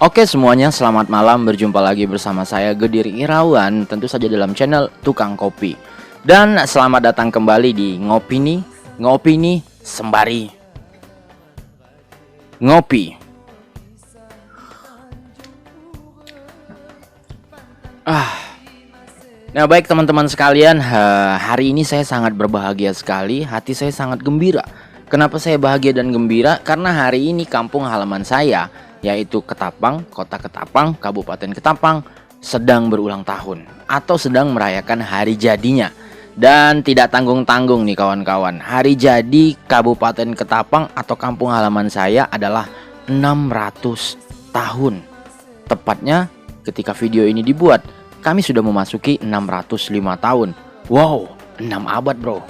Oke semuanya, selamat malam. Berjumpa lagi bersama saya Gedir Irawan, tentu saja dalam channel Tukang Kopi. Dan selamat datang kembali di Ngopi nih sembari ngopi. Nah baik teman-teman sekalian, hari ini saya sangat berbahagia sekali. Hati saya sangat gembira. Kenapa saya bahagia dan gembira? Karena hari ini kampung halaman saya, yaitu Ketapang, Kota Ketapang, Kabupaten Ketapang, sedang berulang tahun atau sedang merayakan hari jadinya. Dan tidak tanggung-tanggung nih kawan-kawan, hari jadi Kabupaten Ketapang atau kampung halaman saya adalah 600 tahun. Tepatnya ketika video ini dibuat, kami sudah memasuki 605 tahun. Wow, 6 abad bro.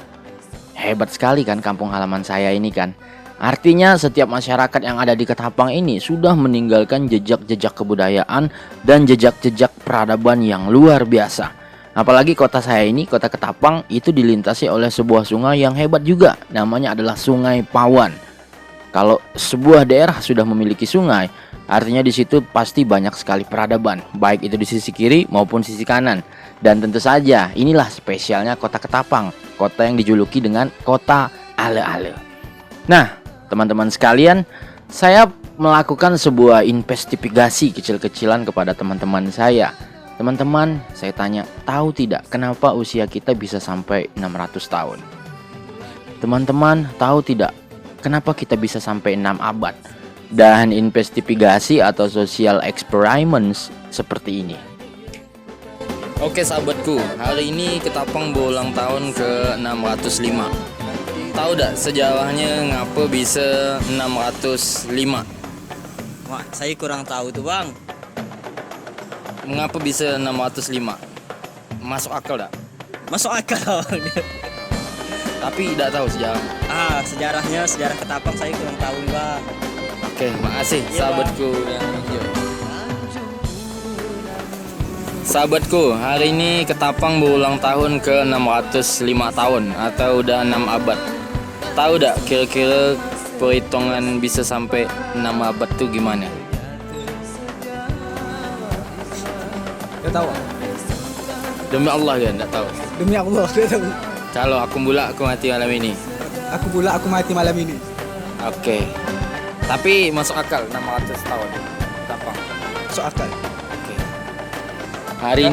Hebat sekali kan kampung halaman saya ini kan. Artinya setiap masyarakat yang ada di Ketapang ini sudah meninggalkan jejak-jejak kebudayaan dan jejak-jejak peradaban yang luar biasa. Apalagi kota saya ini, kota Ketapang, itu dilintasi oleh sebuah sungai yang hebat juga. Namanya adalah Sungai Pawan. Kalau sebuah daerah sudah memiliki sungai, artinya di situ pasti banyak sekali peradaban, baik itu di sisi kiri maupun sisi kanan. Dan tentu saja inilah spesialnya kota Ketapang, kota yang dijuluki dengan kota ale-ale. Nah, teman-teman sekalian, saya melakukan sebuah investigasi kecil-kecilan kepada teman-teman saya. Teman-teman, saya tanya, tahu tidak kenapa usia kita bisa sampai 600 tahun? Teman-teman, tahu tidak kenapa kita bisa sampai 6 abad? Dan investigasi atau social experiments seperti ini. Oke sahabatku, hari ini Ketapang berulang tahun ke 605. Tahu tidak sejarahnya ngapa bisa 605? Wah, saya kurang tahu tuh bang. Mengapa bisa 605? Masuk akal tak? Masuk akal. Tapi tidak tahu sejarah. Sejarah Ketapang saya kurang tahu nih bang. Oke, makasih Iya, sahabatku yang hijau. Sahabatku, hari ini Ketapang berulang tahun ke 605 tahun atau udah 6 abad. Tahu tak kira-kira perhitungan bisa sampai 6 abad tuh gimana? Gak tahu. Demi Allah kan, tak tahu. Demi Allah gak tahu. Kalau aku mula aku mati malam ini. Aku mati malam ini. Oke. Tapi masuk akal 600 tahun Ketapang. Masuk akal. Oke. Hari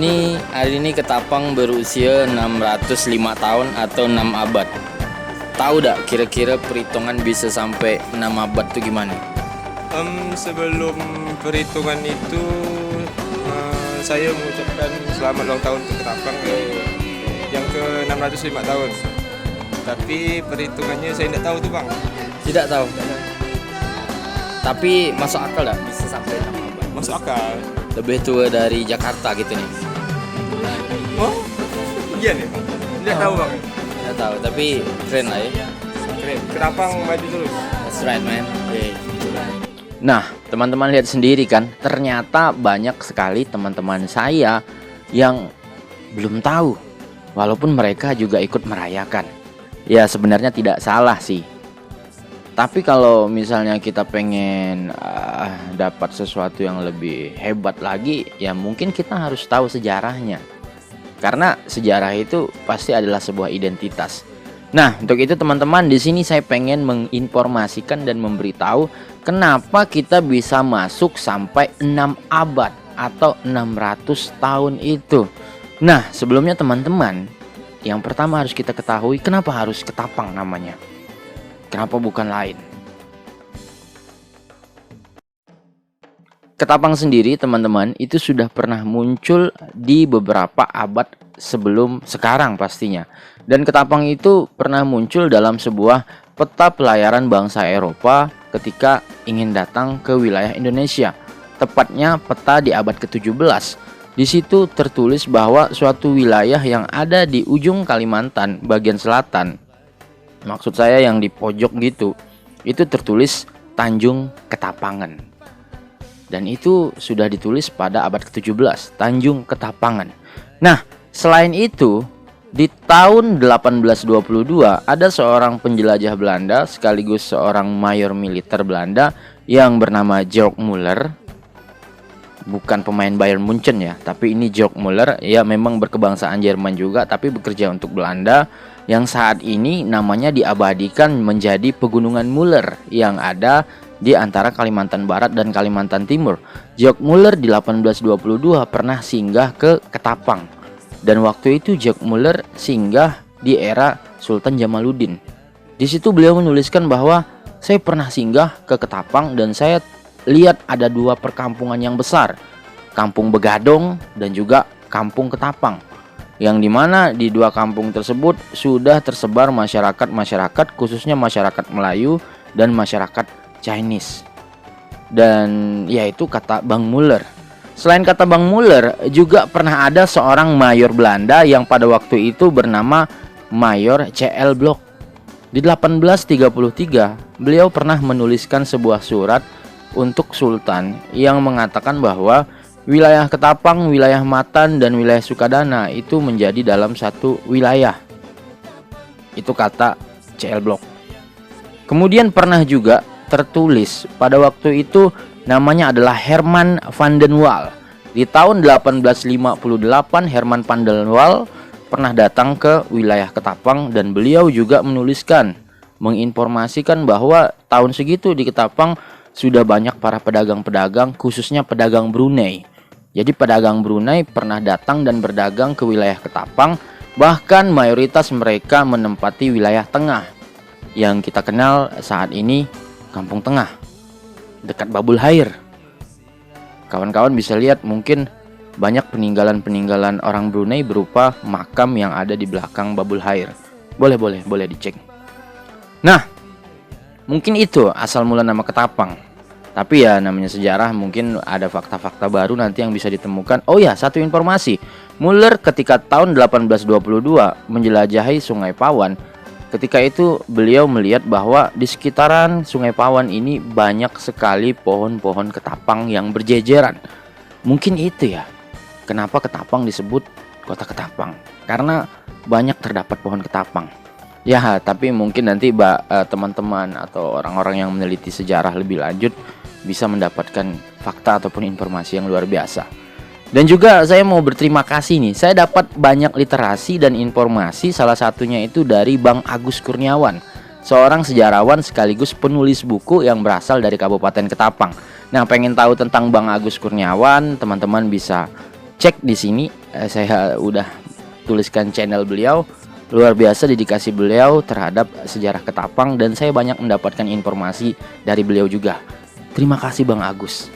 ini Ketapang berusia 605 tahun atau 6 abad. Tahu tak kira-kira perhitungan bisa sampai 6 abad tuh gimana? Sebelum perhitungan itu saya mengucapkan selamat ulang tahun untuk Ketapang yang ke 605 tahun. Tapi perhitungannya saya tidak tahu tuh bang. Tidak tahu. Tapi masuk akal tak bisa sampai 6 abad? Masuk akal. Lebih tua dari Jakarta gitu nih. Oh, iya nih bang. Tidak tahu bang. Tidak tahu, tapi keren lah ya. Keren. Ketapang maju terus. That's right man. Nah, teman-teman lihat sendiri kan, ternyata banyak sekali teman-teman saya yang belum tahu, walaupun mereka juga ikut merayakan. Ya sebenarnya tidak salah sih. Tapi kalau misalnya kita pengen dapat sesuatu yang lebih hebat lagi, ya mungkin kita harus tahu sejarahnya. Karena sejarah itu pasti adalah sebuah identitas. Nah, untuk itu teman-teman, di sini saya pengen menginformasikan dan memberitahu kenapa kita bisa masuk sampai 6 abad atau 600 tahun itu. Nah, sebelumnya teman-teman, yang pertama harus kita ketahui kenapa harus Ketapang namanya. Kenapa bukan lain? Ketapang sendiri teman-teman itu sudah pernah muncul di beberapa abad sebelum sekarang pastinya. Dan Ketapang itu pernah muncul dalam sebuah peta pelayaran bangsa Eropa ketika ingin datang ke wilayah Indonesia. Tepatnya peta di abad ke-17. Di situ tertulis bahwa suatu wilayah yang ada di ujung Kalimantan bagian selatan, maksud saya yang di pojok gitu, itu tertulis Tanjung Ketapangan. Dan itu sudah ditulis pada abad ke-17, Tanjung Ketapangan. Nah, selain itu, di tahun 1822 ada seorang penjelajah Belanda sekaligus seorang mayor militer Belanda yang bernama Georg Muller. bukan pemain Bayern Munchen ya, tapi ini Jörg Muller, ya memang berkebangsaan Jerman juga tapi bekerja untuk Belanda, yang saat ini namanya diabadikan menjadi Pegunungan Muller yang ada di antara Kalimantan Barat dan Kalimantan Timur. Jörg Muller di 1822 pernah singgah ke Ketapang, dan waktu itu Jörg Muller singgah di era Sultan Jamaluddin. Di situ beliau menuliskan bahwa saya pernah singgah ke Ketapang dan saya lihat ada dua perkampungan yang besar, Kampung Begadong dan juga Kampung Ketapang, yang dimana di dua kampung tersebut sudah tersebar masyarakat khususnya masyarakat Melayu dan masyarakat Chinese. Dan yaitu kata Bang Muller. Selain kata Bang Muller, juga pernah ada seorang mayor Belanda yang pada waktu itu bernama Mayor C.L. Blok. Di 1833, beliau pernah menuliskan sebuah surat untuk Sultan yang mengatakan bahwa wilayah Ketapang, wilayah Matan, dan wilayah Sukadana itu menjadi dalam satu wilayah. Itu kata C.L. Blok. Kemudian pernah juga tertulis pada waktu itu namanya adalah Herman van den Wal. Di tahun 1858 Herman van den Wal pernah datang ke wilayah Ketapang dan beliau juga menuliskan, menginformasikan bahwa tahun segitu di Ketapang sudah banyak para pedagang-pedagang, khususnya pedagang Brunei. Jadi pedagang Brunei pernah datang dan berdagang ke wilayah Ketapang, bahkan mayoritas mereka menempati wilayah tengah yang kita kenal saat ini Kampung Tengah, dekat Babul Hair. Kawan-kawan bisa lihat mungkin banyak peninggalan-peninggalan orang Brunei berupa makam yang ada di belakang Babul Hair. Boleh dicek. Nah, mungkin itu asal mula nama Ketapang. Tapi ya namanya sejarah, mungkin ada fakta-fakta baru nanti yang bisa ditemukan. Oh ya, satu informasi. Muller ketika tahun 1822 menjelajahi Sungai Pawan, ketika itu beliau melihat bahwa di sekitaran Sungai Pawan ini banyak sekali pohon-pohon ketapang yang berjejeran. Mungkin itu ya kenapa Ketapang disebut kota Ketapang, karena banyak terdapat pohon ketapang. Ya, tapi mungkin nanti teman-teman atau orang-orang yang meneliti sejarah lebih lanjut bisa mendapatkan fakta ataupun informasi yang luar biasa. Dan juga saya mau berterima kasih nih, saya dapat banyak literasi dan informasi, salah satunya itu dari Bang Agus Kurniawan, seorang sejarawan sekaligus penulis buku yang berasal dari Kabupaten Ketapang. Nah, pengen tahu tentang Bang Agus Kurniawan, teman-teman bisa cek di sini. Saya udah tuliskan channel beliau. Luar biasa dedikasi beliau terhadap sejarah Ketapang, dan saya banyak mendapatkan informasi dari beliau juga. Terima kasih Bang Agus.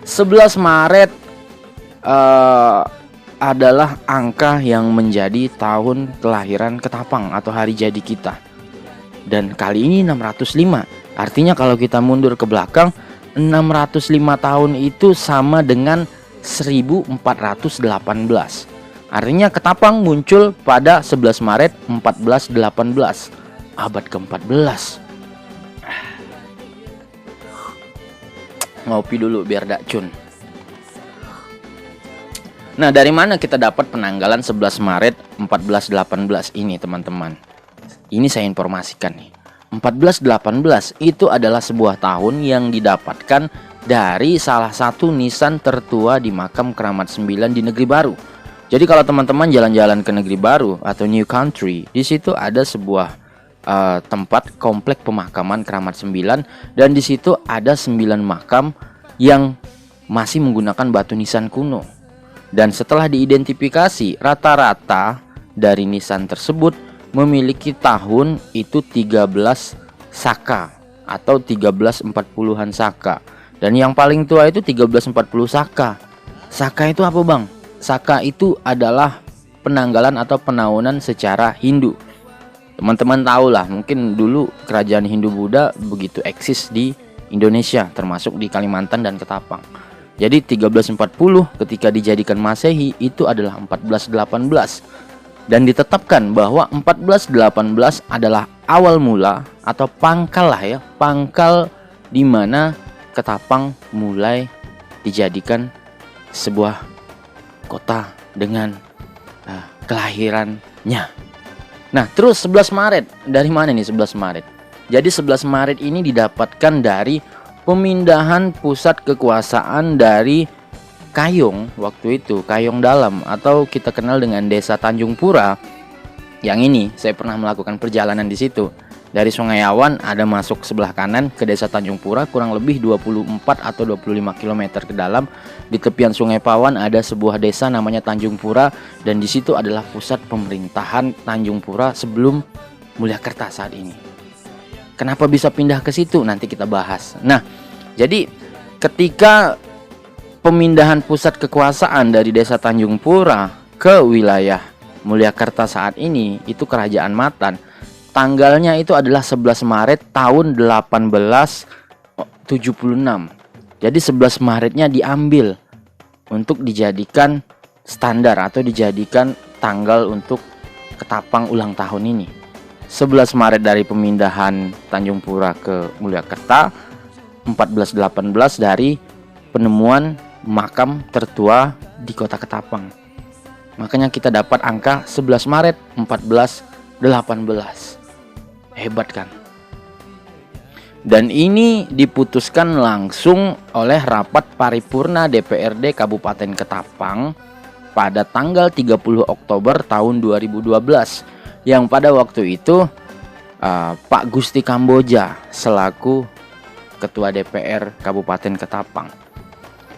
11 Maret adalah angka yang menjadi tahun kelahiran Ketapang atau hari jadi kita. Dan kali ini 605. Artinya kalau kita mundur ke belakang, 605 tahun itu sama dengan 1418. Artinya Ketapang muncul pada 11 Maret 1418, abad ke-14. Ngopi dulu biar dakcun. Nah, dari mana kita dapat penanggalan 11 Maret 1418 ini, teman-teman? Ini saya informasikan nih. 1418 itu adalah sebuah tahun yang didapatkan dari salah satu nisan tertua di makam Keramat Sembilan di Negeri Baru. Jadi kalau teman-teman jalan-jalan ke Negeri Baru atau New Country, di situ ada sebuah tempat komplek pemakaman Keramat Sembilan, dan di situ ada 9 makam yang masih menggunakan batu nisan kuno. Dan setelah diidentifikasi, rata-rata dari nisan tersebut memiliki tahun itu 13 Saka atau 1340-an Saka. Dan yang paling tua itu 1340 Saka. Saka itu apa, Bang? Saka itu adalah penanggalan atau penaunan secara Hindu. Teman-teman tahu lah, mungkin dulu kerajaan Hindu Buddha begitu eksis di Indonesia, termasuk di Kalimantan dan Ketapang. Jadi 1340 ketika dijadikan Masehi itu adalah 1418. Dan ditetapkan bahwa 1418 adalah awal mula atau pangkal lah ya, pangkal di mana Ketapang mulai dijadikan sebuah kota dengan kelahirannya. Nah, terus 11 Maret, dari mana nih 11 Maret? Jadi 11 Maret ini didapatkan dari pemindahan pusat kekuasaan dari Kayong waktu itu, Kayong Dalam atau kita kenal dengan Desa Tanjung Pura. Yang ini saya pernah melakukan perjalanan di situ. Dari Sungai Awan ada masuk sebelah kanan ke Desa Tanjung Pura, kurang lebih 24 atau 25 km ke dalam. Di tepian Sungai Pawan ada sebuah desa namanya Tanjung Pura, dan di situ adalah pusat pemerintahan Tanjung Pura sebelum Mulyakerta saat ini. Kenapa bisa pindah ke situ? Nanti kita bahas. Nah, jadi ketika pemindahan pusat kekuasaan dari Desa Tanjung Pura ke wilayah Mulyakerta saat ini, itu Kerajaan Matan. Tanggalnya itu adalah 11 Maret tahun 1876. Jadi 11 Maretnya diambil untuk dijadikan standar atau dijadikan tanggal untuk Ketapang ulang tahun ini. 11 Maret dari pemindahan Tanjung Pura ke Mulyakerta, 1418 dari penemuan makam tertua di kota Ketapang. Makanya kita dapat angka 11 Maret 1418. Hebat kan? Dan ini diputuskan langsung oleh rapat paripurna DPRD Kabupaten Ketapang pada tanggal 30 Oktober tahun 2012, yang pada waktu itu Pak Gusti Kamboja selaku Ketua DPR Kabupaten Ketapang.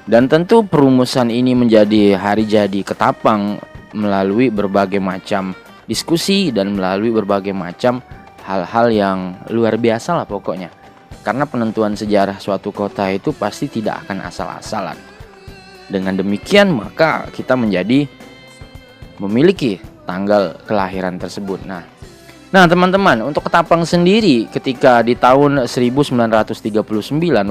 Dan tentu perumusan ini menjadi hari jadi Ketapang melalui berbagai macam diskusi dan melalui berbagai macam hal-hal yang luar biasa lah pokoknya. Karena penentuan sejarah suatu kota itu pasti tidak akan asal-asalan. Dengan demikian maka kita menjadi memiliki tanggal kelahiran tersebut. Nah teman-teman, untuk Ketapang sendiri ketika di tahun 1939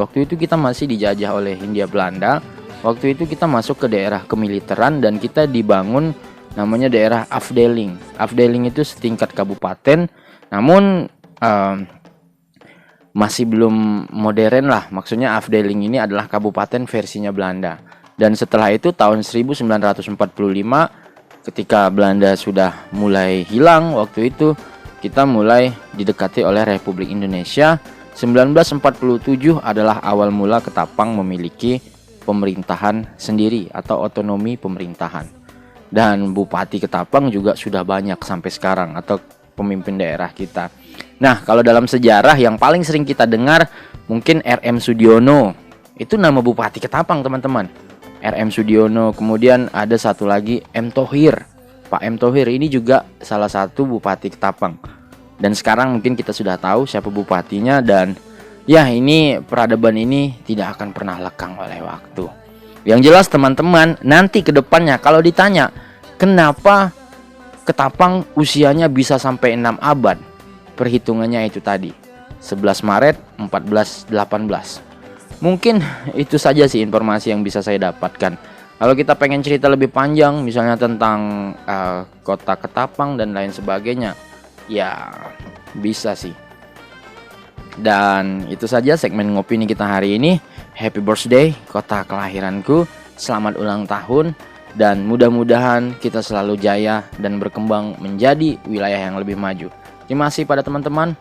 waktu itu kita masih dijajah oleh Hindia Belanda. Waktu itu kita masuk ke daerah kemiliteran dan kita dibangun namanya daerah Afdeling. Afdeling itu setingkat kabupaten, namun masih belum modern lah. Maksudnya Afdeling ini adalah kabupaten versinya Belanda. Dan setelah itu tahun 1945 ketika Belanda sudah mulai hilang, waktu itu kita mulai didekati oleh Republik Indonesia. 1947 adalah awal mula Ketapang memiliki pemerintahan sendiri atau otonomi pemerintahan. Dan Bupati Ketapang juga sudah banyak sampai sekarang atau pemimpin daerah kita. Nah, kalau dalam sejarah yang paling sering kita dengar mungkin RM Sudiono. Itu nama Bupati Ketapang, teman-teman. RM Sudiono, kemudian ada satu lagi M Thohir. Pak M Thohir ini juga salah satu Bupati Ketapang. Dan sekarang mungkin kita sudah tahu siapa bupatinya, dan ya ini peradaban ini tidak akan pernah lekang oleh waktu. Yang jelas teman-teman, nanti ke depannya kalau ditanya kenapa Ketapang usianya bisa sampai 6 abad, perhitungannya itu tadi 11 Maret 1418. Mungkin itu saja sih informasi yang bisa saya dapatkan. Kalau kita pengen cerita lebih panjang misalnya tentang kota Ketapang dan lain sebagainya, ya bisa sih. Dan itu saja segmen ngopi nih kita hari ini. Happy birthday kota kelahiranku, selamat ulang tahun, dan mudah-mudahan kita selalu jaya dan berkembang menjadi wilayah yang lebih maju. Terima kasih pada teman-teman.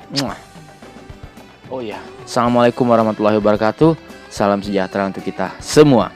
Oh ya, assalamualaikum warahmatullahi wabarakatuh. Salam sejahtera untuk kita semua.